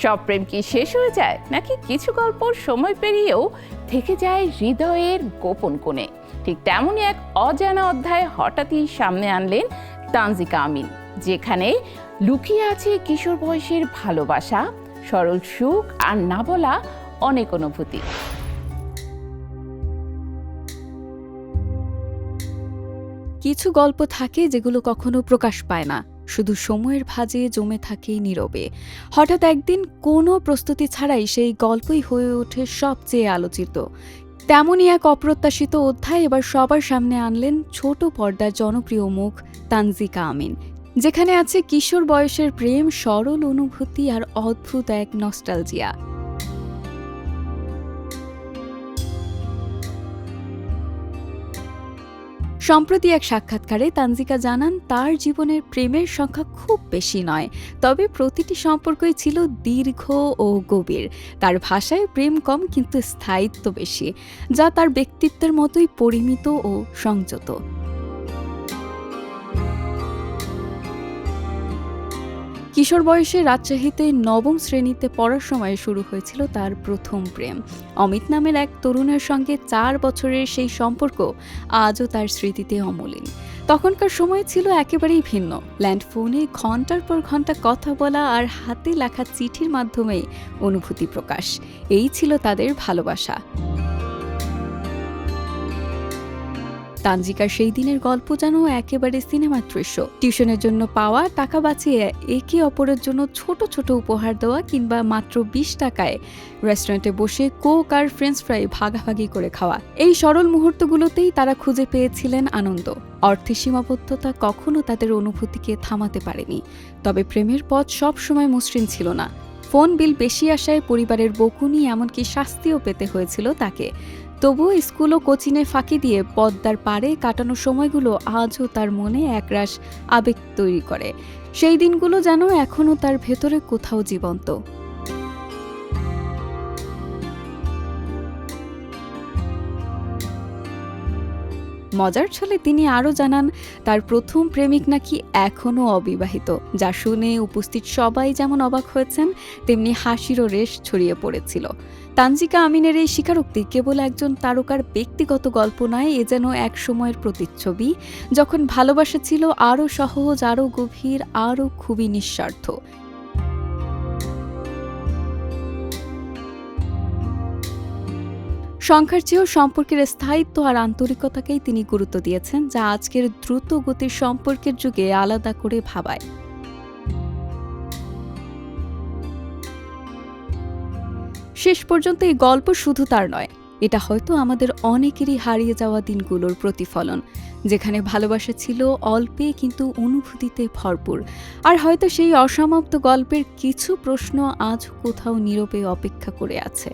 সব প্রেম কি শেষ হয়ে যায়, নাকি কিছু গল্প সময় পেরিয়েও থেকে যায় হৃদয়ের গোপন কোণে? ঠিক তেমনই এক অজানা অধ্যায় হঠাৎই সামনে আনলেন তানজিকা আমিন, যেখানে লুকিয়ে আছে কিশোর বয়সের ভালোবাসা, সরল সুখ আর না বলা অনেক অনুভূতি। কিছু গল্প থাকে যেগুলো কখনো প্রকাশ পায় না, শুধু সময়ের ভাঁজে জমে থাকে নীরবে। হঠাৎ একদিন কোনো প্রস্তুতি ছাড়াই সেই গল্পই হয়ে ওঠে সবচেয়ে আলোচিত। তেমনই এক অপ্রত্যাশিত অধ্যায় এবার সবার সামনে আনলেন ছোট পর্দার জনপ্রিয় মুখ তানজিকা আমিন, যেখানে আছে কিশোর বয়সের প্রেম, সরল অনুভূতি আর অদ্ভুত এক নস্টালজিয়া। সম্প্রতি এক সাক্ষাৎকারে তানজিকা জানান, তার জীবনের প্রেমের সংখ্যা খুব বেশি নয়, তবে প্রতিটি সম্পর্কই ছিল দীর্ঘ ও গভীর। তার ভাষায় প্রেম কম কিন্তু স্থায়িত্ব বেশি, যা তার ব্যক্তিত্বের মতোই পরিমিত ও সংযত। কিশোর বয়সে রাজশাহীতে নবম শ্রেণীতে পড়ার সময় শুরু হয়েছিল তার প্রথম প্রেম। অমিত নামের এক তরুণের সঙ্গে 4 বছরের সেই সম্পর্ক আজও তার স্মৃতিতে অমলিন। তখনকার সময় ছিল একেবারেই ভিন্ন। ল্যান্ডফোনে ঘন্টার পর ঘন্টা কথা বলা আর হাতে লেখা চিঠির মাধ্যমেই অনুভূতি প্রকাশ, এই ছিল তাদের ভালোবাসা। তানজিকার সেই দিনের গল্প যেন একেবারে সিনেমার দৃশ্য। টিউশনের জন্য পাওয়া টাকা বাঁচিয়ে একে অপরের জন্য ছোট ছোট উপহার দেওয়া, কিংবা মাত্র 20 টাকায় রেস্টুরেন্টে বসে কোক আর ফ্রেঞ্চ ফ্রাই ভাগাভাগি করে খাওয়া। এই সরল মুহূর্তগুলোতেই তারা খুঁজে পেয়েছিলেন আনন্দ। অর্থের সীমাবদ্ধতা কখনো তাদের অনুভূতিকে থামাতে পারেনি। তবে প্রেমের পথ সব সময় মসৃণ ছিল না। ফোন বিল বেশি আসায় পরিবারের বকুনি, এমনকি শাস্তিও পেতে হয়েছিল তাকে। তবুও স্কুল ও কোচিংয়ে ফাঁকি দিয়ে পদ্মার পাড়ে কাটানো সময়গুলো আজও তার মনে একরাশ আবেগ তৈরি করে। সেই দিনগুলো যেন এখনও তার ভেতরে কোথাও জীবন্ত। মজার ছলে তিনি আরও জানান, তার প্রথম প্রেমিক নাকি এখনও অবিবাহিত, যা শুনে উপস্থিত সবাই যেমন অবাক হয়েছেন, তেমনি হাসিরও রেশ ছড়িয়ে পড়েছিল। তানজিকা আমিনের এই স্বীকারোক্তি কেবল একজন তারকার ব্যক্তিগত গল্প নয়, এ যেন এক সময়ের প্রতিচ্ছবি, যখন ভালোবাসা ছিল আরও সহজ, আরও গভীর, আরও খুবই নিঃস্বার্থ। সংখ্যার চেয়েও সম্পর্কের স্থায়িত্ব আর আন্তরিকতাকেই তিনি গুরুত্ব দিয়েছেন, যা আজকের দ্রুত গতির সম্পর্কের যুগে আলাদা করে ভাবায়। শেষ পর্যন্ত এই গল্প শুধু তার নয়, এটা হয়তো আমাদের অনেকেরই হারিয়ে যাওয়া দিনগুলোর প্রতিফলন, যেখানে ভালোবাসা ছিল অল্পে কিন্তু অনুভূতিতে ভরপুর। আর হয়তো সেই অসমাপ্ত গল্পের কিছু প্রশ্ন আজ কোথাও নীরবে অপেক্ষা করে আছে।